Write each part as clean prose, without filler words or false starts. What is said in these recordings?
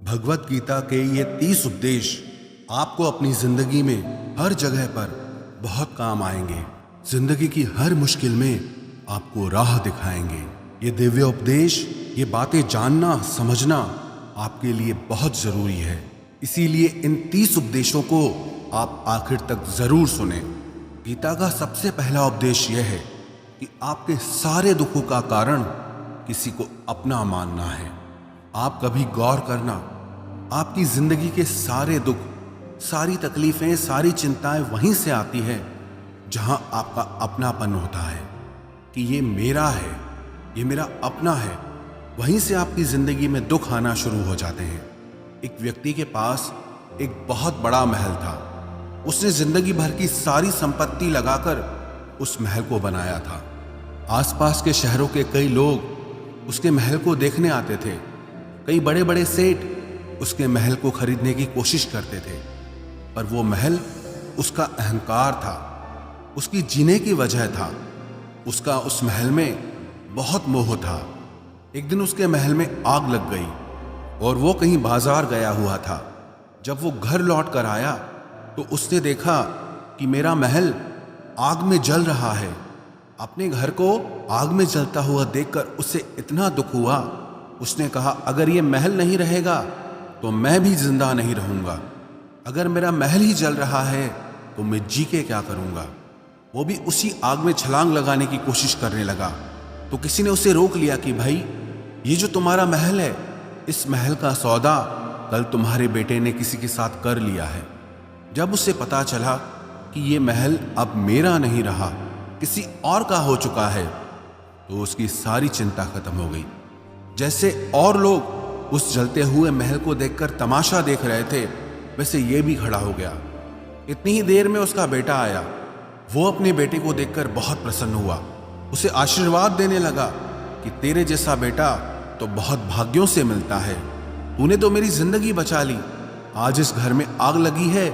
भगवत गीता के ये 30 उपदेश आपको अपनी जिंदगी में हर जगह पर बहुत काम आएंगे। जिंदगी की हर मुश्किल में आपको राह दिखाएंगे। ये दिव्य उपदेश, ये बातें जानना समझना आपके लिए बहुत जरूरी है। इसीलिए इन 30 उपदेशों को आप आखिर तक जरूर सुने। गीता का सबसे पहला उपदेश यह है कि आपके सारे दुखों का कारण किसी को अपना मानना है। आप कभी गौर करना, आपकी जिंदगी के सारे दुख, सारी तकलीफें, सारी चिंताएं वहीं से आती है जहां आपका अपनापन होता है कि ये मेरा है, ये मेरा अपना है। वहीं से आपकी जिंदगी में दुख आना शुरू हो जाते हैं। एक व्यक्ति के पास एक बहुत बड़ा महल था। उसने जिंदगी भर की सारी संपत्ति लगाकर उस महल को बनाया था। आसपास के शहरों के कई लोग उसके महल को देखने आते थे। कई बड़े बड़े सेठ उसके महल को खरीदने की कोशिश करते थे, पर वो महल उसका अहंकार था, उसकी जीने की वजह था। उसका उस महल में बहुत मोह था। एक दिन उसके महल में आग लग गई और वो कहीं बाजार गया हुआ था। जब वो घर लौट कर आया तो उसने देखा कि मेरा महल आग में जल रहा है। अपने घर को आग में जलता हुआ देखकर उसे इतना दुख हुआ। उसने कहा, अगर ये महल नहीं रहेगा तो मैं भी जिंदा नहीं रहूंगा। अगर मेरा महल ही जल रहा है तो मैं जी के क्या करूंगा। वो भी उसी आग में छलांग लगाने की कोशिश करने लगा तो किसी ने उसे रोक लिया कि भाई, ये जो तुम्हारा महल है, इस महल का सौदा कल तुम्हारे बेटे ने किसी के साथ कर लिया है। जब उसे पता चला कि ये महल अब मेरा नहीं रहा, किसी और का हो चुका है, तो उसकी सारी चिंता खत्म हो गई। जैसे और लोग उस जलते हुए महल को देखकर तमाशा देख रहे थे, वैसे ये भी खड़ा हो गया। इतनी ही देर में उसका बेटा आया। वो अपने बेटे को देखकर बहुत प्रसन्न हुआ। उसे आशीर्वाद देने लगा कि तेरे जैसा बेटा तो बहुत भाग्यों से मिलता है। तूने तो मेरी जिंदगी बचा ली। आज इस घर में आग लगी है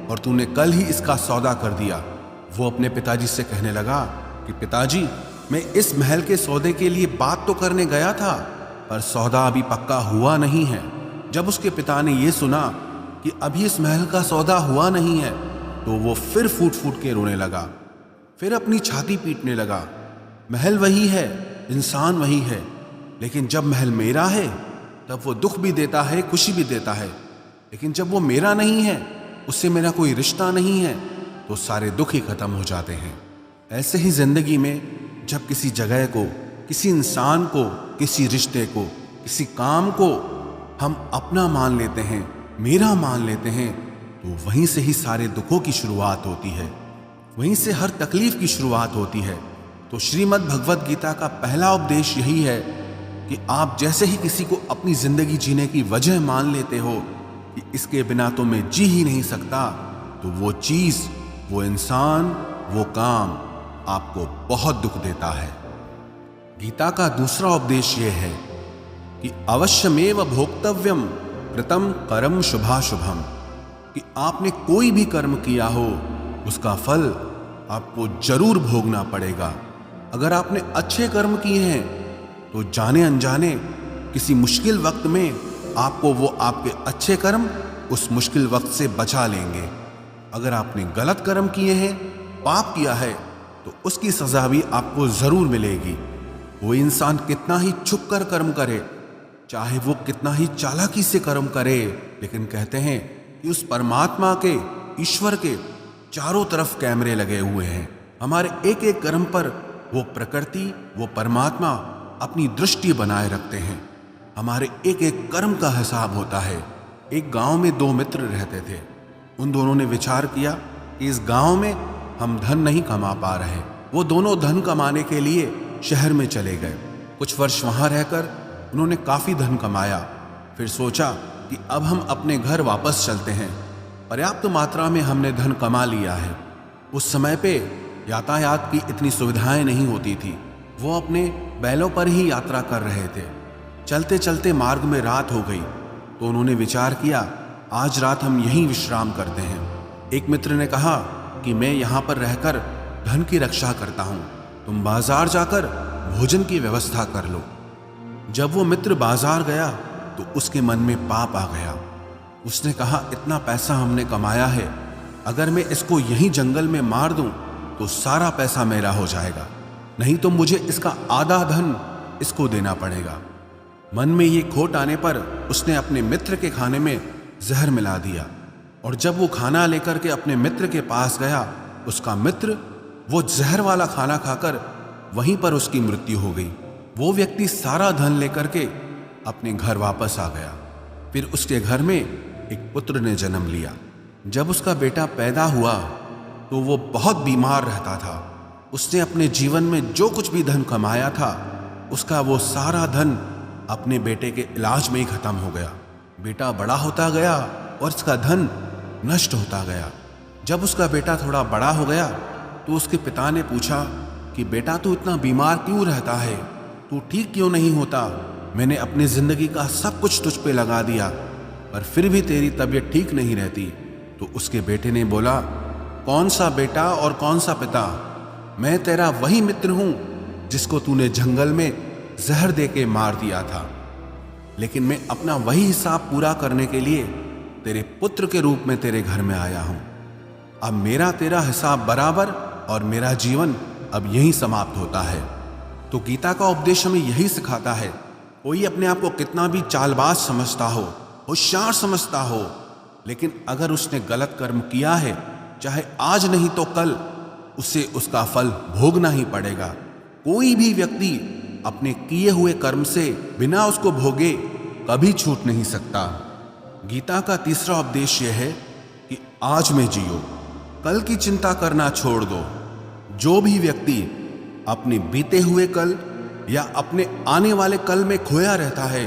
और तूने कल ही इसका सौदा कर दिया। वो अपने पिताजी से कहने लगा कि पिताजी, मैं इस महल के सौदे के लिए बात तो करने गया था, पर सौदा अभी पक्का हुआ नहीं है। जब उसके पिता ने यह सुना कि अभी इस महल का सौदा हुआ नहीं है तो वो फिर फूट फूट के रोने लगा, फिर अपनी छाती पीटने लगा। महल वही है, इंसान वही है, लेकिन जब महल मेरा है तब वो दुख भी देता है, खुशी भी देता है। लेकिन जब वो मेरा नहीं है, उससे मेरा कोई रिश्ता नहीं है, तो सारे दुख ही खत्म हो जाते हैं। ऐसे ही जिंदगी में जब किसी जगह को, किसी इंसान को, किसी रिश्ते को, किसी काम को हम अपना मान लेते हैं, मेरा मान लेते हैं, तो वहीं से ही सारे दुखों की शुरुआत होती है, वहीं से हर तकलीफ की शुरुआत होती है। तो श्रीमद् भगवत गीता का पहला उपदेश यही है कि आप जैसे ही किसी को अपनी जिंदगी जीने की वजह मान लेते हो कि इसके बिना तो मैं जी ही नहीं सकता, तो वो चीज, वो इंसान, वो काम आपको बहुत दुख देता है। गीता का दूसरा उपदेश यह है कि अवश्यमेव भोक्तव्यम कृतं कर्म शुभाशुभम, कि आपने कोई भी कर्म किया हो उसका फल आपको जरूर भोगना पड़ेगा। अगर आपने अच्छे कर्म किए हैं तो जाने अनजाने किसी मुश्किल वक्त में आपको वो आपके अच्छे कर्म उस मुश्किल वक्त से बचा लेंगे। अगर आपने गलत कर्म किए हैं, पाप किया है, तो उसकी सजा भी आपको जरूर मिलेगी। वो इंसान कितना ही छुप कर कर्म करे, चाहे वो कितना ही चालाकी से कर्म करे, लेकिन कहते हैं कि उस परमात्मा के, ईश्वर के चारों तरफ कैमरे लगे हुए हैं। हमारे एक एक कर्म पर वो प्रकृति, वो परमात्मा अपनी दृष्टि बनाए रखते हैं। हमारे एक एक कर्म का हिसाब होता है। एक गांव में दो मित्र रहते थे। उन दोनों ने विचार किया कि इस गांव में हम धन नहीं कमा पा रहे। वो दोनों धन कमाने के लिए शहर में चले गए। कुछ वर्ष वहां रहकर उन्होंने काफी धन कमाया। फिर सोचा कि अब हम अपने घर वापस चलते हैं। पर्याप्त मात्रा में हमने धन कमा लिया है। उस समय पे यातायात की इतनी सुविधाएं नहीं होती थी। वो अपने बैलों पर ही यात्रा कर रहे थे। चलते चलते मार्ग में रात हो गई तो उन्होंने विचार किया, आज रात हम यहीं विश्राम करते हैं। एक मित्र ने कहा कि मैं यहाँ पर रहकर धन की रक्षा करता हूँ, तुम बाजार जाकर भोजन की व्यवस्था कर लो। जब वो मित्र बाजार गया तो उसके मन में पाप आ गया। उसने कहा, इतना पैसा हमने कमाया है, अगर मैं इसको यहीं जंगल में मार दूं तो सारा पैसा मेरा हो जाएगा, नहीं तो मुझे इसका आधा धन इसको देना पड़ेगा। मन में ये खोट आने पर उसने अपने मित्र के खाने में जहर मिला दिया, और जब वो खाना लेकर के अपने मित्र के पास गया, उसका मित्र वो जहर वाला खाना खाकर वहीं पर उसकी मृत्यु हो गई। वो व्यक्ति सारा धन लेकर के अपने घर वापस आ गया। फिर उसके घर में एक पुत्र ने जन्म लिया। जब उसका बेटा पैदा हुआ तो वो बहुत बीमार रहता था। उसने अपने जीवन में जो कुछ भी धन कमाया था, उसका वो सारा धन अपने बेटे के इलाज में ही खत्म हो गया। बेटा बड़ा होता गया और उसका धन नष्ट होता गया। जब उसका बेटा थोड़ा बड़ा हो गया तो उसके पिता ने पूछा कि बेटा, तू इतना बीमार क्यों रहता है, तू ठीक क्यों नहीं होता? मैंने अपनी जिंदगी का सब कुछ तुझ पे लगा दिया, पर फिर भी तेरी तबीयत ठीक नहीं रहती। तो उसके बेटे ने बोला, कौन सा बेटा और कौन सा पिता? मैं तेरा वही मित्र हूं जिसको तूने जंगल में जहर दे के मार दिया था, लेकिन मैं अपना वही हिसाब पूरा करने के लिए तेरे पुत्र के रूप में तेरे घर में आया हूं। अब मेरा तेरा हिसाब बराबर और मेरा जीवन अब यहीं समाप्त होता है। तो गीता का उपदेश हमें यही सिखाता है, कोई अपने आप को कितना भी चालबाज समझता हो, होशियार समझता हो, लेकिन अगर उसने गलत कर्म किया है, चाहे आज नहीं तो कल उसे उसका फल भोगना ही पड़ेगा। कोई भी व्यक्ति अपने किए हुए कर्म से बिना उसको भोगे कभी छूट नहीं सकता। गीता का तीसरा उपदेश यह है कि आज में जियो, कल की चिंता करना छोड़ दो। जो भी व्यक्ति अपने बीते हुए कल या अपने आने वाले कल में खोया रहता है,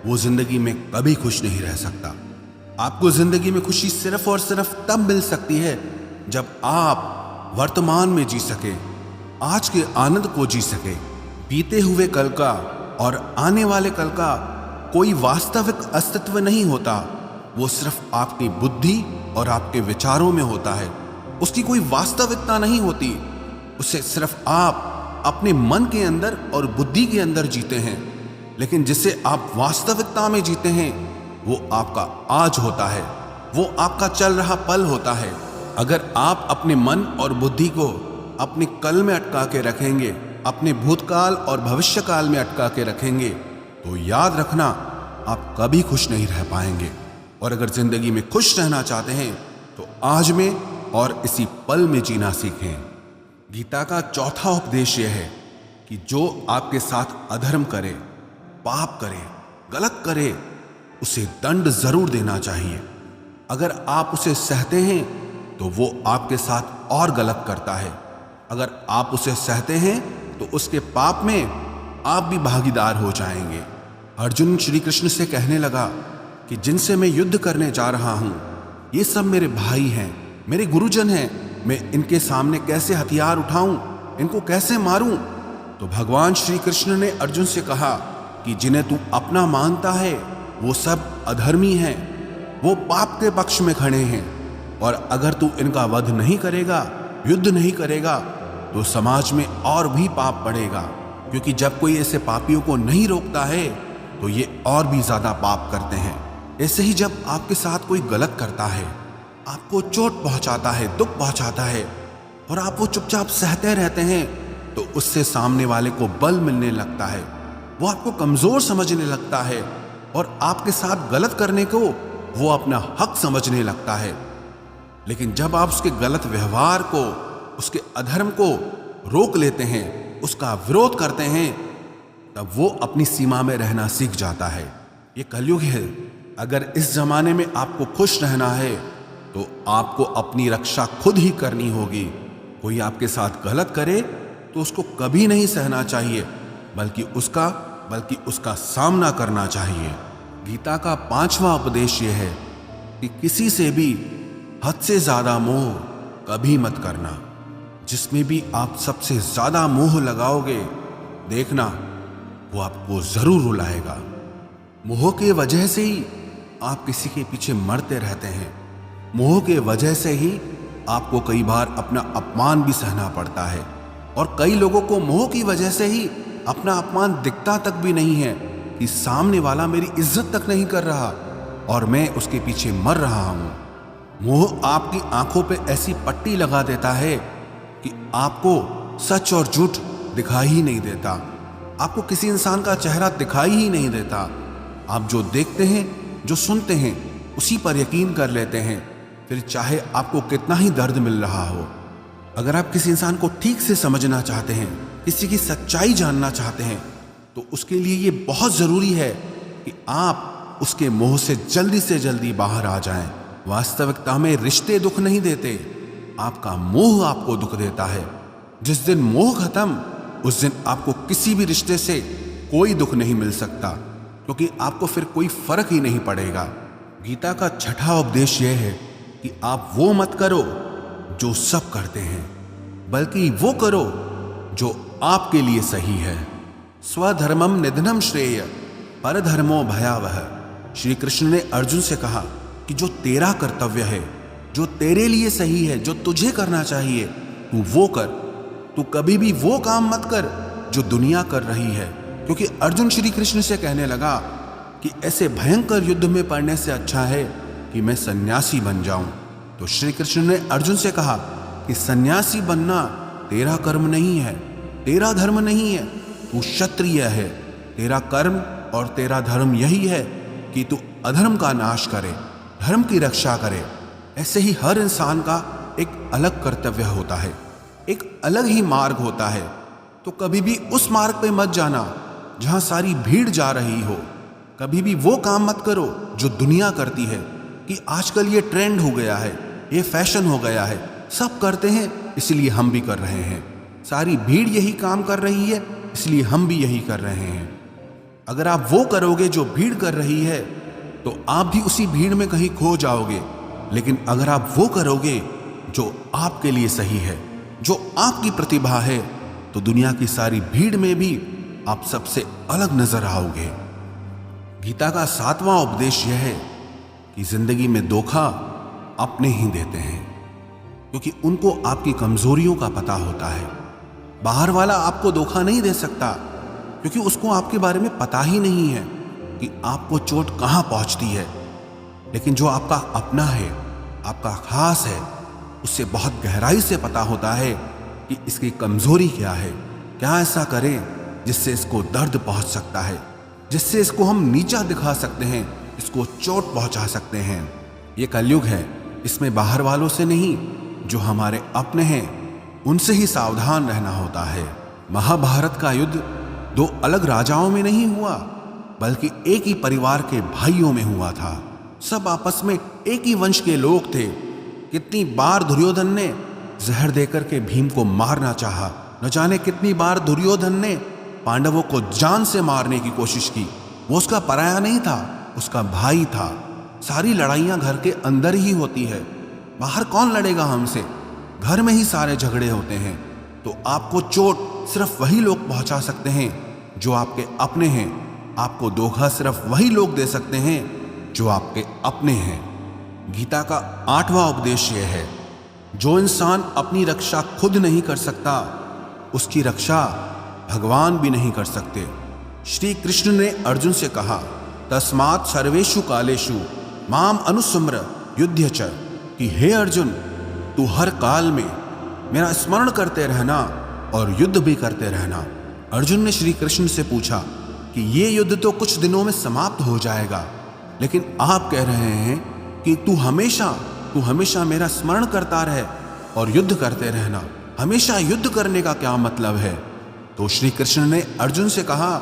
वो जिंदगी में कभी खुश नहीं रह सकता। आपको जिंदगी में खुशी सिर्फ और सिर्फ तब मिल सकती है जब आप वर्तमान में जी सके, आज के आनंद को जी सके। बीते हुए कल का और आने वाले कल का कोई वास्तविक अस्तित्व नहीं होता, वो सिर्फ आपकी बुद्धि और आपके विचारों में होता है। उसकी कोई वास्तविकता नहीं होती, उसे सिर्फ आप अपने मन के अंदर और बुद्धि के अंदर जीते हैं। लेकिन जिसे आप वास्तविकता में जीते हैं, वो आपका आज होता है, वो आपका चल रहा पल होता है। अगर आप अपने मन और बुद्धि को अपने कल में अटका के रखेंगे, अपने भूतकाल और भविष्यकाल में अटका के रखेंगे, तो याद रखना आप कभी खुश नहीं रह पाएंगे। और अगर जिंदगी में खुश रहना चाहते हैं तो आज में और इसी पल में जीना सीखें। गीता का चौथा उपदेश यह है कि जो आपके साथ अधर्म करे, पाप करे, गलत करे, उसे दंड जरूर देना चाहिए। अगर आप उसे सहते हैं तो वो आपके साथ और गलत करता है। अगर आप उसे सहते हैं तो उसके पाप में आप भी भागीदार हो जाएंगे। अर्जुन श्री कृष्ण से कहने लगा कि जिनसे मैं युद्ध करने जा रहा हूं, ये सब मेरे भाई हैं, मेरे गुरुजन हैं, मैं इनके सामने कैसे हथियार उठाऊं, इनको कैसे मारूं? तो भगवान श्री कृष्ण ने अर्जुन से कहा कि जिन्हें तू अपना मानता है वो सब अधर्मी हैं, वो पाप के पक्ष में खड़े हैं, और अगर तू इनका वध नहीं करेगा, युद्ध नहीं करेगा, तो समाज में और भी पाप बढ़ेगा। क्योंकि जब कोई ऐसे पापियों को नहीं रोकता है तो ये और भी ज्यादा पाप करते हैं। ऐसे ही जब आपके साथ कोई गलत करता है, आपको चोट पहुंचाता है, दुख पहुंचाता है, और आप वो चुपचाप सहते रहते हैं, तो उससे सामने वाले को बल मिलने लगता है, वो आपको कमजोर समझने लगता है, और आपके साथ गलत करने को वो अपना हक समझने लगता है। लेकिन जब आप उसके गलत व्यवहार को, उसके अधर्म को रोक लेते हैं, उसका विरोध करते हैं, तब वो अपनी सीमा में रहना सीख जाता है। ये कलयुग है। अगर इस जमाने में आपको खुश रहना है तो आपको अपनी रक्षा खुद ही करनी होगी। कोई आपके साथ गलत करे तो उसको कभी नहीं सहना चाहिए, बल्कि उसका सामना करना चाहिए। गीता का पांचवा उपदेश यह है कि किसी से भी हद से ज्यादा मोह कभी मत करना। जिसमें भी आप सबसे ज्यादा मोह लगाओगे, देखना वो आपको जरूर रुलाएगा। मोह के वजह से ही आप किसी के पीछे मरते रहते हैं। मोह के वजह से ही आपको कई बार अपना अपमान भी सहना पड़ता है, और कई लोगों को मोह की वजह से ही अपना अपमान दिखता तक भी नहीं है कि सामने वाला मेरी इज्जत तक नहीं कर रहा और मैं उसके पीछे मर रहा हूं। मोह आपकी आंखों पे ऐसी पट्टी लगा देता है कि आपको सच और झूठ दिखाई ही नहीं देता, आपको किसी इंसान का चेहरा दिखाई ही नहीं देता। आप जो देखते हैं, जो सुनते हैं, उसी पर यकीन कर लेते हैं, फिर चाहे आपको कितना ही दर्द मिल रहा हो। अगर आप किसी इंसान को ठीक से समझना चाहते हैं, किसी की सच्चाई जानना चाहते हैं, तो उसके लिए ये बहुत ज़रूरी है कि आप उसके मोह से जल्दी बाहर आ जाएं। वास्तविकता में रिश्ते दुख नहीं देते, आपका मोह आपको दुख देता है। जिस दिन मोह खत्म, उस दिन आपको किसी भी रिश्ते से कोई दुख नहीं मिल सकता, क्योंकि आपको फिर कोई फर्क ही नहीं पड़ेगा। गीता का छठा उपदेश यह है कि आप वो मत करो जो सब करते हैं, बल्कि वो करो जो आपके लिए सही है। स्वधर्मम निधनम श्रेय परधर्मो भयावह। श्री कृष्ण ने अर्जुन से कहा कि जो तेरा कर्तव्य है, जो तेरे लिए सही है, जो तुझे करना चाहिए, तू वो कर। तू कभी भी वो काम मत कर जो दुनिया कर रही है, क्योंकि अर्जुन श्री कृष्ण से कहने लगा कि ऐसे भयंकर युद्ध में पड़ने से अच्छा है कि मैं सन्यासी बन जाऊं। तो श्री कृष्ण ने अर्जुन से कहा कि सन्यासी बनना तेरा कर्म नहीं है, तेरा धर्म नहीं है, तू क्षत्रिय है। तेरा कर्म और तेरा धर्म यही है कि तू अधर्म का नाश करे, धर्म की रक्षा करे। ऐसे ही हर इंसान का एक अलग कर्तव्य होता है, एक अलग ही मार्ग होता है। तो कभी भी उस मार्ग पे मत जाना जहां सारी भीड़ जा रही हो। कभी भी वो काम मत करो जो दुनिया करती है कि आजकल ये ट्रेंड हो गया है, ये फैशन हो गया है, सब करते हैं इसलिए हम भी कर रहे हैं। सारी भीड़ यही काम कर रही है इसलिए हम भी यही कर रहे हैं। अगर आप वो करोगे जो भीड़ कर रही है तो आप भी उसी भीड़ में कहीं खो जाओगे। लेकिन अगर आप वो करोगे जो आपके लिए सही है, जो आपकी प्रतिभा है, तो दुनिया की सारी भीड़ में भी आप सबसे अलग नजर आओगे। गीता का 7वां उपदेश यह है कि जिंदगी में धोखा अपने ही देते हैं, क्योंकि उनको आपकी कमजोरियों का पता होता है। बाहर वाला आपको धोखा नहीं दे सकता, क्योंकि उसको आपके बारे में पता ही नहीं है कि आपको चोट कहां पहुंचती है। लेकिन जो आपका अपना है, आपका खास है, उससे बहुत गहराई से पता होता है कि इसकी कमजोरी क्या है, क्या ऐसा करें जिससे इसको दर्द पहुंच सकता है, जिससे इसको हम नीचा दिखा सकते हैं, इसको चोट पहुंचा सकते हैं। ये कलयुग है, इसमें बाहर वालों से नहीं, जो हमारे अपने हैं उनसे ही सावधान रहना होता है। महाभारत का युद्ध दो अलग राजाओं में नहीं हुआ, बल्कि एक ही परिवार के भाइयों में हुआ था। सब आपस में एक ही वंश के लोग थे। कितनी बार दुर्योधन ने जहर देकर के भीम को मारना चाहा, न जाने कितनी बार दुर्योधन ने पांडवों को जान से मारने की कोशिश की। वो उसका पराया नहीं था, उसका भाई था। सारी लड़ाइयां घर के अंदर ही होती है, बाहर कौन लड़ेगा हमसे? घर में ही सारे झगड़े होते हैं। तो आपको चोट सिर्फ वही लोग पहुंचा सकते हैं जो आपके अपने हैं। आपको धोखा सिर्फ वही लोग दे सकते हैं जो आपके अपने हैं। गीता का 8वां उपदेश यह है, जो इंसान अपनी रक्षा खुद नहीं कर सकता, उसकी रक्षा भगवान भी नहीं कर सकते। श्री कृष्ण ने अर्जुन से कहा, तस्मात् सर्वेषु कालेषु माम अनुस्मर युध्य च, कि हे अर्जुन, तू हर काल में मेरा स्मरण करते रहना और युद्ध भी करते रहना। अर्जुन ने श्री कृष्ण से पूछा कि ये युद्ध तो कुछ दिनों में समाप्त हो जाएगा, लेकिन आप कह रहे हैं कि तू हमेशा मेरा स्मरण करता रहे और युद्ध करते रहना। हमेशा युद्ध करने का क्या मतलब है? तो श्री कृष्ण ने अर्जुन से कहा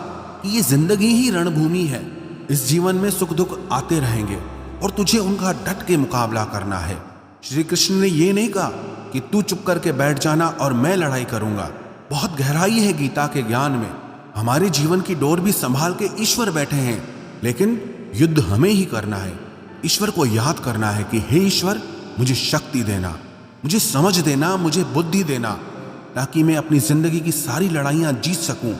कि ये जिंदगी ही रणभूमि है। इस जीवन में सुख दुख आते रहेंगे और तुझे उनका डट के मुकाबला करना है। श्री कृष्ण ने ये नहीं कहा कि तू चुप करके बैठ जाना और मैं लड़ाई करूंगा। बहुत गहराई है गीता के ज्ञान में। हमारे जीवन की डोर भी संभाल के ईश्वर बैठे हैं, लेकिन युद्ध हमें ही करना है। ईश्वर को याद करना है कि हे ईश्वर, मुझे शक्ति देना, मुझे समझ देना, मुझे बुद्धि देना, ताकि मैं अपनी जिंदगी की सारी लड़ाइयां जीत सकूं,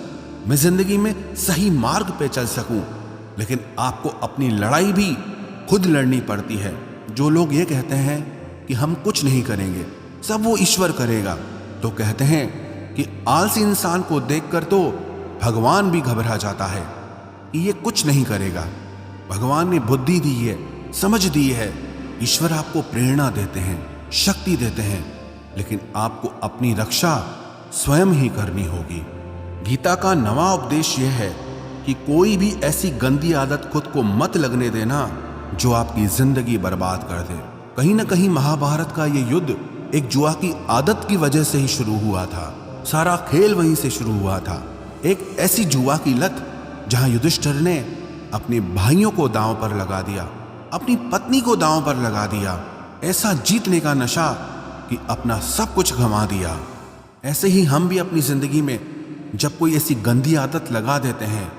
मैं जिंदगी में सही मार्ग पे चल सकूं। लेकिन आपको अपनी लड़ाई भी खुद लड़नी पड़ती है। जो लोग ये कहते हैं कि हम कुछ नहीं करेंगे, सब वो ईश्वर करेगा, तो कहते हैं कि आलसी इंसान को देखकर तो भगवान भी घबरा जाता है। कि ये कुछ नहीं करेगा। भगवान ने बुद्धि दी है, समझ दी है। ईश्वर आपको प्रेरणा देते हैं, शक्ति देते हैं, लेकिन आपको अपनी रक्षा स्वयं ही करनी होगी। गीता का नवा उपदेश यह है कि कोई भी ऐसी गंदी आदत खुद को मत लगने देना जो आपकी जिंदगी बर्बाद कर दे। कहीं ना कहीं महाभारत का ये युद्ध एक जुआ की आदत की वजह से ही शुरू हुआ था। सारा खेल वहीं से शुरू हुआ था। एक ऐसी जुआ की लत जहां युधिष्ठिर ने अपने भाइयों को दांव पर लगा दिया, अपनी पत्नी को दांव पर लगा दिया। ऐसा जीतने का नशा कि अपना सब कुछ गंवा दिया। ऐसे ही हम भी अपनी जिंदगी में जब कोई ऐसी गंदी आदत लगा देते हैं,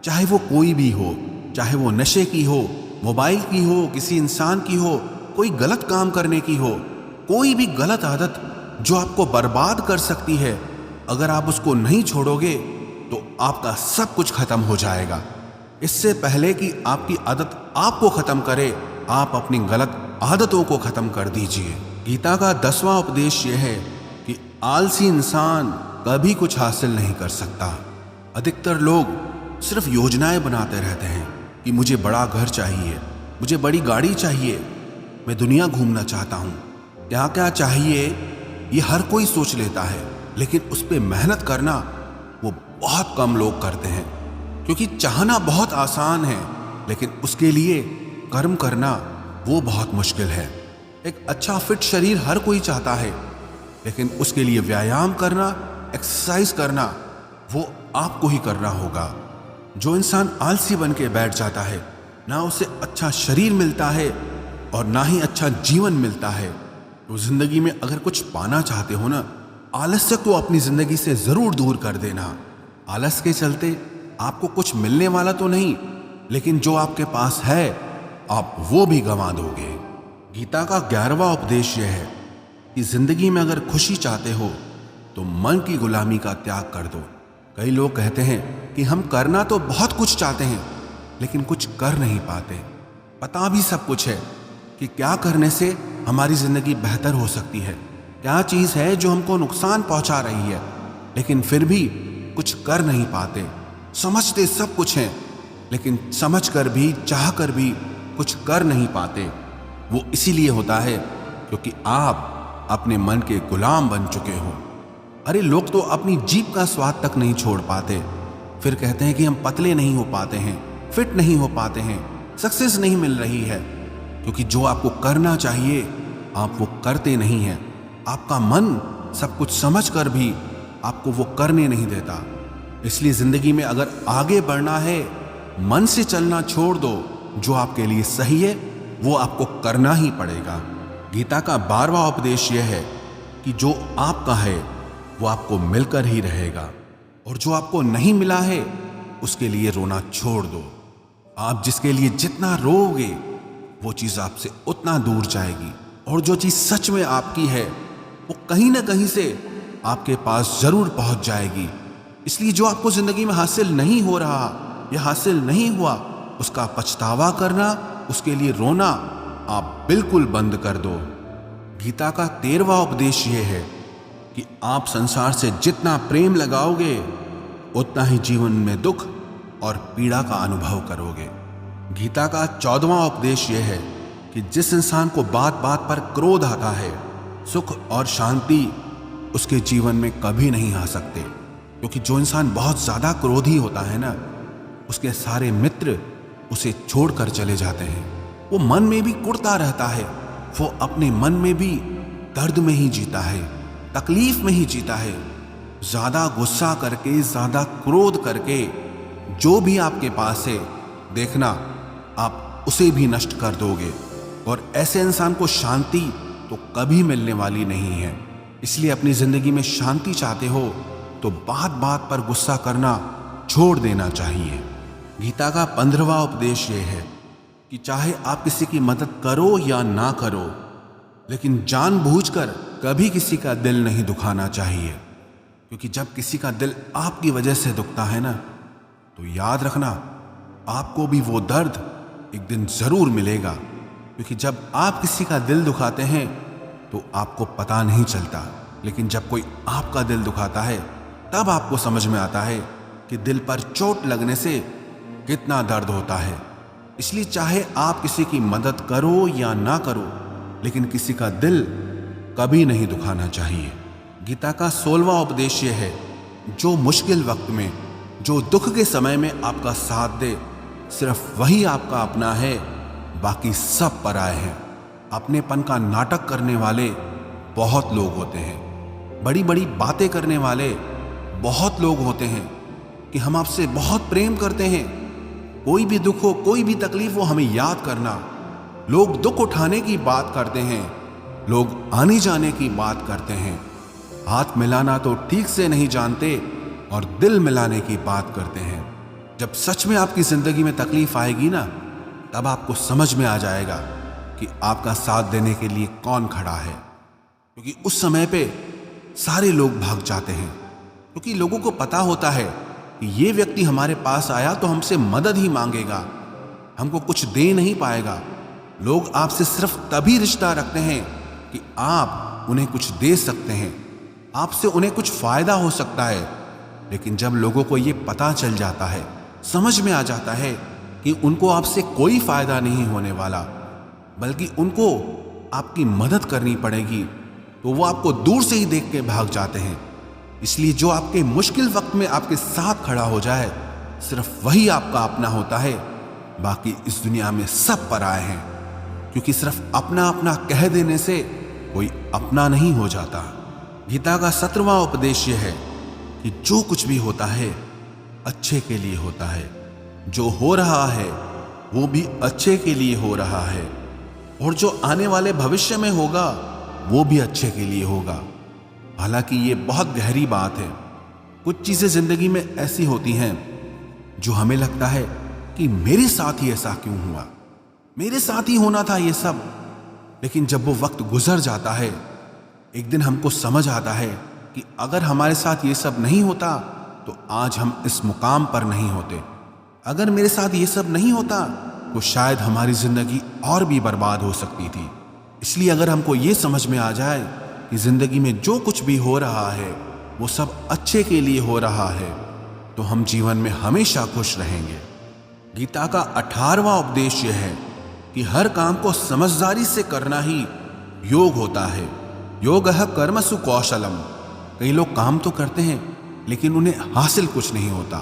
चाहे वो कोई भी हो, चाहे वो नशे की हो, मोबाइल की हो, किसी इंसान की हो, कोई गलत काम करने की हो, कोई भी गलत आदत जो आपको बर्बाद कर सकती है, अगर आप उसको नहीं छोड़ोगे तो आपका सब कुछ खत्म हो जाएगा। इससे पहले कि आपकी आदत आपको खत्म करे, आप अपनी गलत आदतों को खत्म कर दीजिए। गीता का 10वां उपदेश यह है कि आलसी इंसान कभी कुछ हासिल नहीं कर सकता। अधिकतर लोग सिर्फ योजनाएं बनाते रहते हैं कि मुझे बड़ा घर चाहिए, मुझे बड़ी गाड़ी चाहिए, मैं दुनिया घूमना चाहता हूँ। क्या क्या चाहिए ये हर कोई सोच लेता है, लेकिन उस पर मेहनत करना वो बहुत कम लोग करते हैं। क्योंकि चाहना बहुत आसान है, लेकिन उसके लिए कर्म करना वो बहुत मुश्किल है। एक अच्छा फिट शरीर हर कोई चाहता है, लेकिन उसके लिए व्यायाम करना, एक्सरसाइज करना वो आपको ही करना होगा। जो इंसान आलसी बन के बैठ जाता है, ना उसे अच्छा शरीर मिलता है और ना ही अच्छा जीवन मिलता है। तो जिंदगी में अगर कुछ पाना चाहते हो ना, आलस्य को अपनी जिंदगी से जरूर दूर कर देना। आलस के चलते आपको कुछ मिलने वाला तो नहीं, लेकिन जो आपके पास है आप वो भी गंवा दोगे। गीता का 11वां उपदेश यह है कि जिंदगी में अगर खुशी चाहते हो तो मन की गुलामी का त्याग कर दो। कई लोग कहते हैं कि हम करना तो बहुत कुछ चाहते हैं, लेकिन कुछ कर नहीं पाते। पता भी सब कुछ है कि क्या करने से हमारी जिंदगी बेहतर हो सकती है, क्या चीज है जो हमको नुकसान पहुंचा रही है, लेकिन फिर भी कुछ कर नहीं पाते। समझते सब कुछ हैं, लेकिन समझ कर भी, चाह कर भी कुछ कर नहीं पाते। वो इसीलिए होता है क्योंकि आप अपने मन के गुलाम बन चुके हो। अरे लोग तो अपनी जीभ का स्वाद तक नहीं छोड़ पाते, फिर कहते हैं कि हम पतले नहीं हो पाते हैं, फिट नहीं हो पाते हैं, सक्सेस नहीं मिल रही है। क्योंकि जो आपको करना चाहिए आप वो करते नहीं हैं। आपका मन सब कुछ समझ कर भी आपको वो करने नहीं देता। इसलिए जिंदगी में अगर आगे बढ़ना है, मन से चलना छोड़ दो। जो आपके लिए सही है वो आपको करना ही पड़ेगा। गीता का 12वां उपदेश यह है कि जो आपका है वो आपको मिलकर ही रहेगा, और जो आपको नहीं मिला है उसके लिए रोना छोड़ दो। आप जिसके लिए जितना रोओगे वो चीज आपसे उतना दूर जाएगी, और जो चीज सच में आपकी है वो कहीं ना कहीं से आपके पास जरूर पहुंच जाएगी। इसलिए जो आपको जिंदगी में हासिल नहीं हो रहा या हासिल नहीं हुआ, उसका पछतावा करना, उसके लिए रोना आप बिल्कुल बंद कर दो। गीता का 13वां उपदेश यह है कि आप संसार से जितना प्रेम लगाओगे उतना ही जीवन में दुख और पीड़ा का अनुभव करोगे। गीता का 14वां उपदेश यह है कि जिस इंसान को बात बात पर क्रोध आता है, सुख और शांति उसके जीवन में कभी नहीं आ सकते। क्योंकि जो इंसान बहुत ज्यादा क्रोधी होता है ना, उसके सारे मित्र उसे छोड़कर चले जाते हैं। वो मन में भी कुढ़ता रहता है, वो अपने मन में भी दर्द में ही जीता है, तकलीफ में ही जीता है। ज्यादा गुस्सा करके, ज्यादा क्रोध करके जो भी आपके पास है, देखना आप उसे भी नष्ट कर दोगे। और ऐसे इंसान को शांति तो कभी मिलने वाली नहीं है। इसलिए अपनी जिंदगी में शांति चाहते हो तो बात बात पर गुस्सा करना छोड़ देना चाहिए। गीता का 15वां उपदेश यह है कि चाहे आप किसी की मदद करो या ना करो, लेकिन जानबूझकर कभी किसी का दिल नहीं दुखाना चाहिए। क्योंकि जब किसी का दिल आपकी वजह से दुखता है ना, तो याद रखना आपको भी वो दर्द एक दिन जरूर मिलेगा। क्योंकि जब आप किसी का दिल दुखाते हैं तो आपको पता नहीं चलता, लेकिन जब कोई आपका दिल दुखाता है तब आपको समझ में आता है कि दिल पर चोट लगने से कितना दर्द होता है। इसलिए चाहे आप किसी की मदद करो या ना करो, लेकिन किसी का दिल कभी नहीं दुखाना चाहिए। गीता का 16वां उपदेश यह है, जो मुश्किल वक्त में, जो दुख के समय में आपका साथ दे, सिर्फ वही आपका अपना है, बाकी सब पराए हैं। अपनेपन का नाटक करने वाले बहुत लोग होते हैं, बड़ी बड़ी बातें करने वाले बहुत लोग होते हैं कि हम आपसे बहुत प्रेम करते हैं, कोई भी दुख हो, कोई भी तकलीफ हो, हमें याद करना। लोग दुख उठाने की बात करते हैं, लोग आने जाने की बात करते हैं, हाथ मिलाना तो ठीक से नहीं जानते और दिल मिलाने की बात करते हैं। जब सच में आपकी जिंदगी में तकलीफ आएगी ना, तब आपको समझ में आ जाएगा कि आपका साथ देने के लिए कौन खड़ा है। क्योंकि उस समय पे सारे लोग भाग जाते हैं, क्योंकि लोगों को पता होता है कि ये व्यक्ति हमारे पास आया तो हमसे मदद ही मांगेगा, हमको कुछ दे नहीं पाएगा। लोग आपसे सिर्फ तभी रिश्ता रखते हैं कि आप उन्हें कुछ दे सकते हैं, आपसे उन्हें कुछ फायदा हो सकता है। लेकिन जब लोगों को ये पता चल जाता है, समझ में आ जाता है कि उनको आपसे कोई फायदा नहीं होने वाला, बल्कि उनको आपकी मदद करनी पड़ेगी, तो वो आपको दूर से ही देख के भाग जाते हैं। इसलिए जो आपके मुश्किल वक्त में आपके साथ खड़ा हो जाए, सिर्फ वही आपका अपना होता है, बाकी इस दुनिया में सब पराए हैं। क्योंकि सिर्फ अपना अपना कह देने से कोई अपना नहीं हो जाता। गीता का 17वां उपदेश यह है कि जो कुछ भी होता है अच्छे के लिए होता है, जो हो रहा है वो भी अच्छे के लिए हो रहा है, और जो आने वाले भविष्य में होगा वो भी अच्छे के लिए होगा। हालांकि ये बहुत गहरी बात है। कुछ चीजें जिंदगी में ऐसी होती हैं जो हमें लगता है कि मेरे साथ ही ऐसा क्यों हुआ, मेरे साथ ही होना था ये सब। लेकिन जब वो वक्त गुजर जाता है, एक दिन हमको समझ आता है कि अगर हमारे साथ ये सब नहीं होता तो आज हम इस मुकाम पर नहीं होते। अगर मेरे साथ ये सब नहीं होता तो शायद हमारी जिंदगी और भी बर्बाद हो सकती थी। इसलिए अगर हमको ये समझ में आ जाए कि जिंदगी में जो कुछ भी हो रहा है वो सब अच्छे के लिए हो रहा है, तो हम जीवन में हमेशा खुश रहेंगे। गीता का 18वां उपदेश यह है कि हर काम को समझदारी से करना ही योग होता है। योगः कर्मसु कौशलम। कई लोग काम तो करते हैं लेकिन उन्हें हासिल कुछ नहीं होता।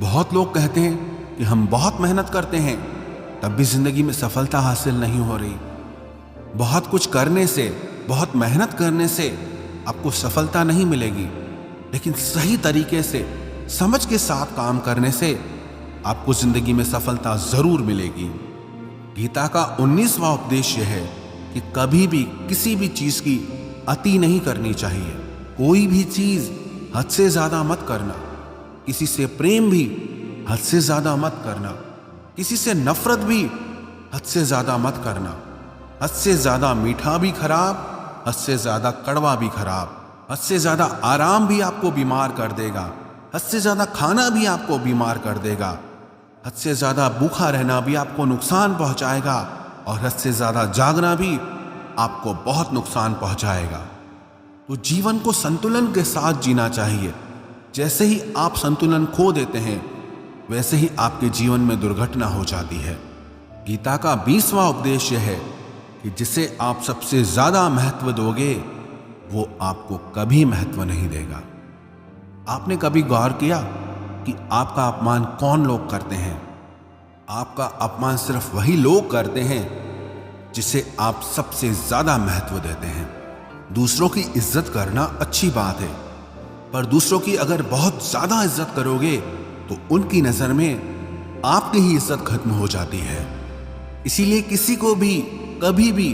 बहुत लोग कहते हैं कि हम बहुत मेहनत करते हैं, तब भी जिंदगी में सफलता हासिल नहीं हो रही। बहुत कुछ करने से, बहुत मेहनत करने से आपको सफलता नहीं मिलेगी, लेकिन सही तरीके से, समझ के साथ काम करने से आपको जिंदगी में सफलता जरूर मिलेगी। गीता का 19वां उपदेश यह है कि कभी भी किसी भी चीज की अति नहीं करनी चाहिए। कोई भी चीज हद से ज्यादा मत करना। किसी से प्रेम भी हद से ज्यादा मत करना। किसी से नफरत भी हद से ज्यादा मत करना। हद से ज्यादा मीठा भी खराब, हद से ज्यादा कड़वा भी खराब। हद से ज्यादा आराम भी आपको बीमार कर देगा। हद से ज्यादा खाना भी आपको बीमार कर देगा। हद से ज्यादा भूखा रहना भी आपको नुकसान पहुंचाएगा, और हद से ज्यादा जागना भी आपको बहुत नुकसान पहुंचाएगा। तो जीवन को संतुलन के साथ जीना चाहिए। जैसे ही आप संतुलन खो देते हैं, वैसे ही आपके जीवन में दुर्घटना हो जाती है। गीता का 20वां उपदेश यह है कि जिसे आप सबसे ज्यादा महत्व दोगे, वो आपको कभी महत्व नहीं देगा। आपने कभी गौर किया कि आपका अपमान कौन लोग करते हैं? आपका अपमान सिर्फ वही लोग करते हैं जिसे आप सबसे ज्यादा महत्व देते हैं। दूसरों की इज्जत करना अच्छी बात है, पर दूसरों की अगर बहुत ज्यादा इज्जत करोगे तो उनकी नजर में आपकी ही इज्जत खत्म हो जाती है। इसीलिए किसी को भी कभी भी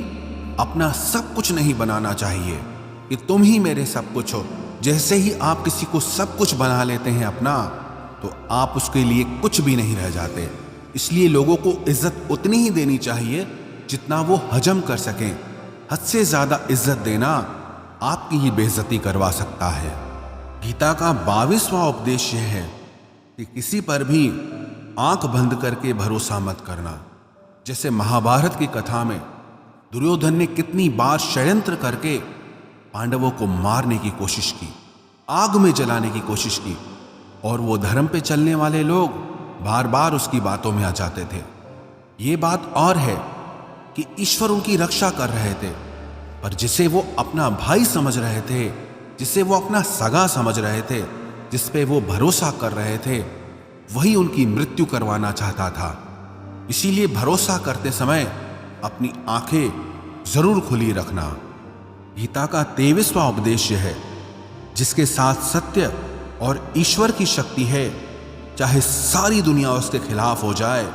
अपना सब कुछ नहीं बनाना चाहिए कि तुम ही मेरे सब कुछ हो। जैसे ही आप किसी को सब कुछ बना लेते हैं अपना, तो आप उसके लिए कुछ भी नहीं रह जाते। इसलिए लोगों को इज्जत उतनी ही देनी चाहिए जितना वो हजम कर सकें। हद से ज्यादा इज्जत देना आपकी ही बेइज्जती करवा सकता है। गीता का 22वां उपदेश यह है कि किसी पर भी आंख बंद करके भरोसा मत करना। जैसे महाभारत की कथा में दुर्योधन ने कितनी बार षड्यंत्र करके पांडवों को मारने की कोशिश की, आग में जलाने की कोशिश की, और वो धर्म पे चलने वाले लोग बार बार उसकी बातों में आ जाते थे। ये बात और है कि ईश्वर उनकी रक्षा कर रहे थे, पर जिसे वो अपना भाई समझ रहे थे, जिसे वो अपना सगा समझ रहे थे, जिस पे वो भरोसा कर रहे थे, वही उनकी मृत्यु करवाना चाहता था। इसीलिए भरोसा करते समय अपनी आंखें जरूर खुली रखना। गीता का 23वां उपदेश है, जिसके साथ सत्य और ईश्वर की शक्ति है, चाहे सारी दुनिया उसके खिलाफ हो जाए,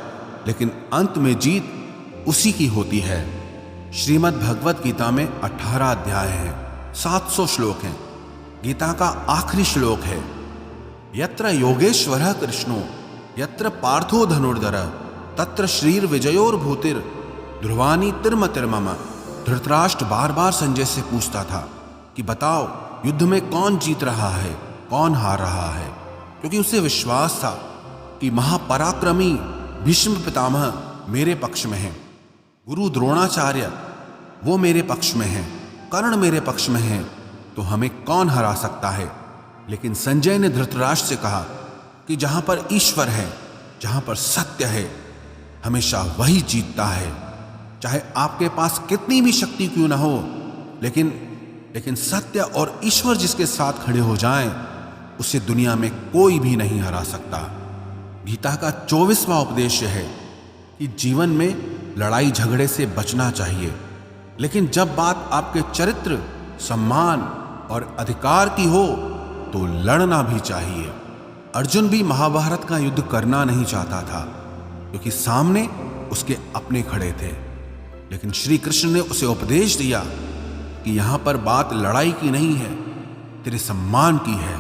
लेकिन अंत में जीत उसी की होती है। श्रीमद् भगवत गीता में 18 अध्याय हैं, 700 श्लोक हैं। गीता का आखिरी श्लोक है, यत्र योगेश्वरः कृष्णो यत्र पार्थो धनुर्धर तत्र श्रीर विजयोर भूतिर ध्रुवानी तिर्मतिर्मम। धृतराष्ट्र बार बार संजय से पूछता था कि बताओ, युद्ध में कौन जीत रहा है, कौन हार रहा है, क्योंकि उसे विश्वास था कि महापराक्रमी भीष्म पितामह मेरे पक्ष में हैं, गुरु द्रोणाचार्य वो मेरे पक्ष में हैं, कर्ण मेरे पक्ष में हैं, तो हमें कौन हरा सकता है। लेकिन संजय ने धृतराष्ट्र से कहा कि जहां पर ईश्वर है, जहां पर सत्य है, हमेशा वही जीतता है। चाहे आपके पास कितनी भी शक्ति क्यों ना हो, लेकिन सत्य और ईश्वर जिसके साथ खड़े हो जाएं, उसे दुनिया में कोई भी नहीं हरा सकता। गीता का 24वां उपदेश है कि जीवन में लड़ाई झगड़े से बचना चाहिए, लेकिन जब बात आपके चरित्र, सम्मान और अधिकार की हो तो लड़ना भी चाहिए। अर्जुन भी महाभारत का युद्ध करना नहीं चाहता था, क्योंकि सामने उसके अपने खड़े थे, लेकिन श्री कृष्ण ने उसे उपदेश दिया कि यहां पर बात लड़ाई की नहीं है, तेरे सम्मान की है,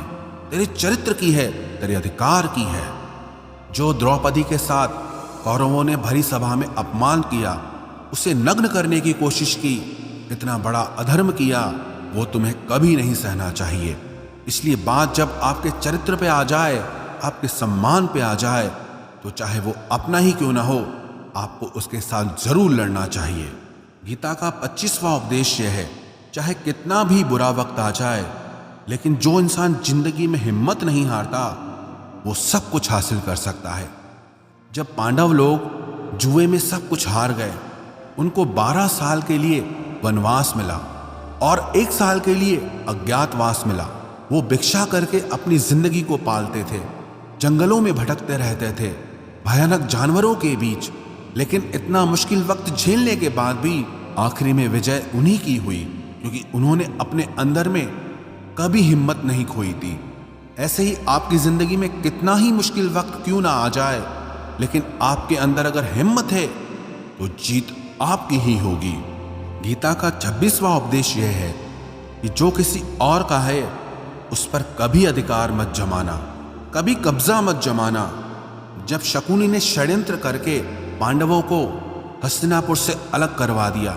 तेरे चरित्र की है, तेरे अधिकार की है। जो द्रौपदी के साथ कौरवों ने भरी सभा में अपमान किया, उसे नग्न करने की कोशिश की, इतना बड़ा अधर्म किया, वो तुम्हें कभी नहीं सहना चाहिए। इसलिए बात जब आपके चरित्र पे आ जाए, आपके सम्मान पे आ जाए, तो चाहे वो अपना ही क्यों ना हो, आपको उसके साथ जरूर लड़ना चाहिए। गीता का 25वां उपदेश यह है, चाहे कितना भी बुरा वक्त आ जाए, लेकिन जो इंसान जिंदगी में हिम्मत नहीं हारता, वो सब कुछ हासिल कर सकता है। जब पांडव लोग जुए में सब कुछ हार गए, उनको 12 साल के लिए वनवास मिला और 1 साल के लिए अज्ञातवास मिला। वो भिक्षा करके अपनी जिंदगी को पालते थे, जंगलों में भटकते रहते थे, भयानक जानवरों के बीच, लेकिन इतना मुश्किल वक्त झेलने के बाद भी आखिरी में विजय उन्हीं की हुई, क्योंकि उन्होंने अपने अंदर में कभी हिम्मत नहीं खोई थी। ऐसे ही आपकी जिंदगी में कितना ही मुश्किल वक्त क्यों ना आ जाए, लेकिन आपके अंदर अगर हिम्मत है तो जीत आपकी ही होगी। गीता का 26वां उपदेश यह है कि जो किसी और का है उस पर कभी अधिकार मत जमाना, कभी कब्जा मत जमाना। जब शकुनी ने षड्यंत्र करके पांडवों को हस्तिनापुर से अलग करवा दिया,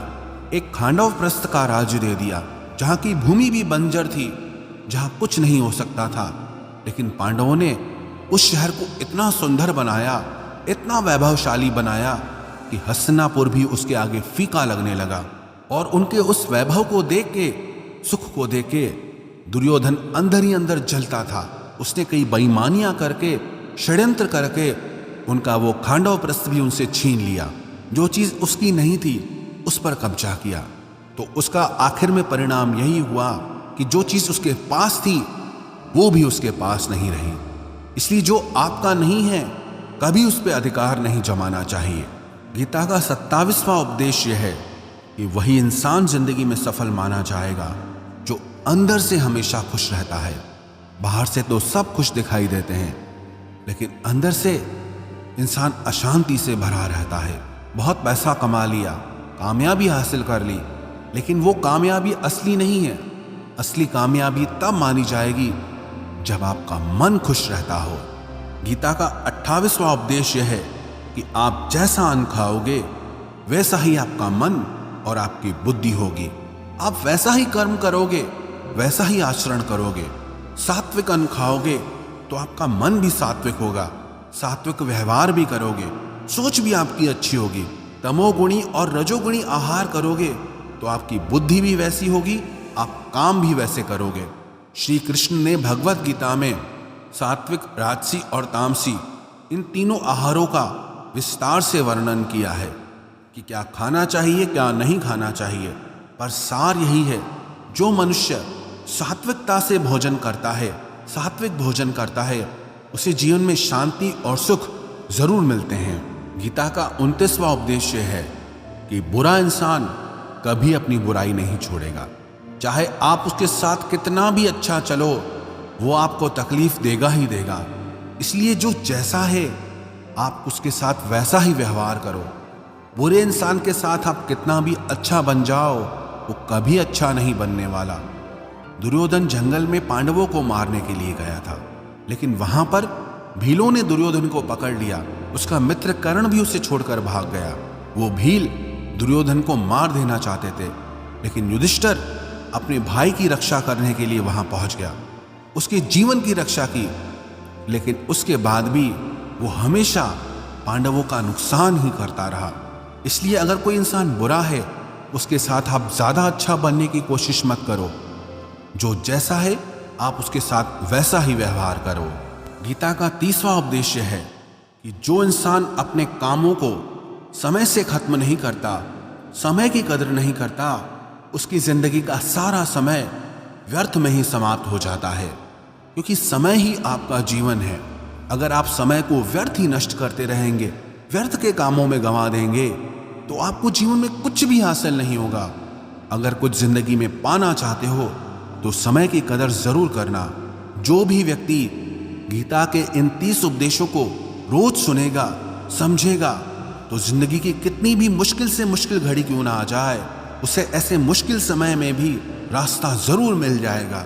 एक खांडवप्रस्थ का राज्य दे दिया, जहां की भूमि भी बंजर थी, जहां कुछ नहीं हो सकता था, लेकिन पांडवों ने उस शहर को इतना सुंदर बनाया, इतना वैभवशाली बनाया कि हस्तिनापुर भी उसके आगे फीका लगने लगा। और उनके उस वैभव को देख के, सुख को देख के दुर्योधन अंदर ही अंदर जलता था। उसने कई बेईमानियां करके, षड्यंत्र करके उनका वो खांडवप्रस्थ भी उनसे छीन लिया। जो चीज उसकी नहीं थी उस पर कब्जा किया। तो उसका आखिर में परिणाम यही हुआ कि जो चीज उसके पास थी वो भी उसके पास नहीं रही। इसलिए जो आपका नहीं है कभी उस पर अधिकार नहीं जमाना चाहिए। गीता का 27वां उपदेश यह है कि वही इंसान जिंदगी में सफल माना जाएगा जो अंदर से हमेशा खुश रहता है। बाहर से तो सब खुश दिखाई देते हैं, लेकिन अंदर से इंसान अशांति से भरा रहता है। बहुत पैसा कमा लिया, कामयाबी हासिल कर ली, लेकिन वो कामयाबी असली नहीं है। असली कामयाबी तब मानी जाएगी जब आपका मन खुश रहता हो। गीता का 28वां उपदेश यह है कि आप जैसा अन्न खाओगे वैसा ही आपका मन और आपकी बुद्धि होगी। आप वैसा ही कर्म करोगे, वैसा ही आचरण करोगे। सात्विक अन्न खाओगे तो आपका मन भी सात्विक होगा, सात्विक व्यवहार भी करोगे, सोच भी आपकी अच्छी होगी। तमोगुणी और रजोगुणी आहार करोगे तो आपकी बुद्धि भी वैसी होगी, आप काम भी वैसे करोगे। श्री कृष्ण ने भगवत गीता में सात्विक, राजसी और तामसी इन तीनों आहारों का विस्तार से वर्णन किया है कि क्या खाना चाहिए, क्या नहीं खाना चाहिए। पर सार यही है, जो मनुष्य सात्विकता से भोजन करता है, सात्विक भोजन करता है, उसे जीवन में शांति और सुख जरूर मिलते हैं। गीता का 29वां उपदेश है कि बुरा इंसान कभी अपनी बुराई नहीं छोड़ेगा। चाहे आप उसके साथ कितना भी अच्छा चलो, वो आपको तकलीफ देगा ही देगा। इसलिए जो जैसा है आप उसके साथ वैसा ही व्यवहार करो। बुरे इंसान के साथ आप कितना भी अच्छा बन जाओ, वो कभी अच्छा नहीं बनने वाला। दुर्योधन जंगल में पांडवों को मारने के लिए गया था, लेकिन वहां पर भीलों ने दुर्योधन को पकड़ लिया। उसका मित्र कर्ण भी उसे छोड़कर भाग गया। वो भील दुर्योधन को मार देना चाहते थे, लेकिन युधिष्ठिर अपने भाई की रक्षा करने के लिए वहां पहुंच गया, उसके जीवन की रक्षा की। लेकिन उसके बाद भी वो हमेशा पांडवों का नुकसान ही करता रहा। इसलिए अगर कोई इंसान बुरा है, उसके साथ आप ज्यादा अच्छा बनने की कोशिश मत करो। जो जैसा है आप उसके साथ वैसा ही व्यवहार करो। गीता का 30वां उपदेश है कि जो इंसान अपने कामों को समय से खत्म नहीं करता, समय की कदर नहीं करता, उसकी जिंदगी का सारा समय व्यर्थ में ही समाप्त हो जाता है। क्योंकि समय ही आपका जीवन है। अगर आप समय को व्यर्थ ही नष्ट करते रहेंगे, व्यर्थ के कामों में गंवा देंगे, तो आपको जीवन में कुछ भी हासिल नहीं होगा। अगर कुछ जिंदगी में पाना चाहते हो तो समय की कदर जरूर करना। जो भी व्यक्ति गीता के इन 30 उपदेशों को रोज सुनेगा, समझेगा, तो जिंदगी की कितनी भी मुश्किल से मुश्किल घड़ी क्यों ना आ जाए, उसे ऐसे मुश्किल समय में भी रास्ता जरूर मिल जाएगा।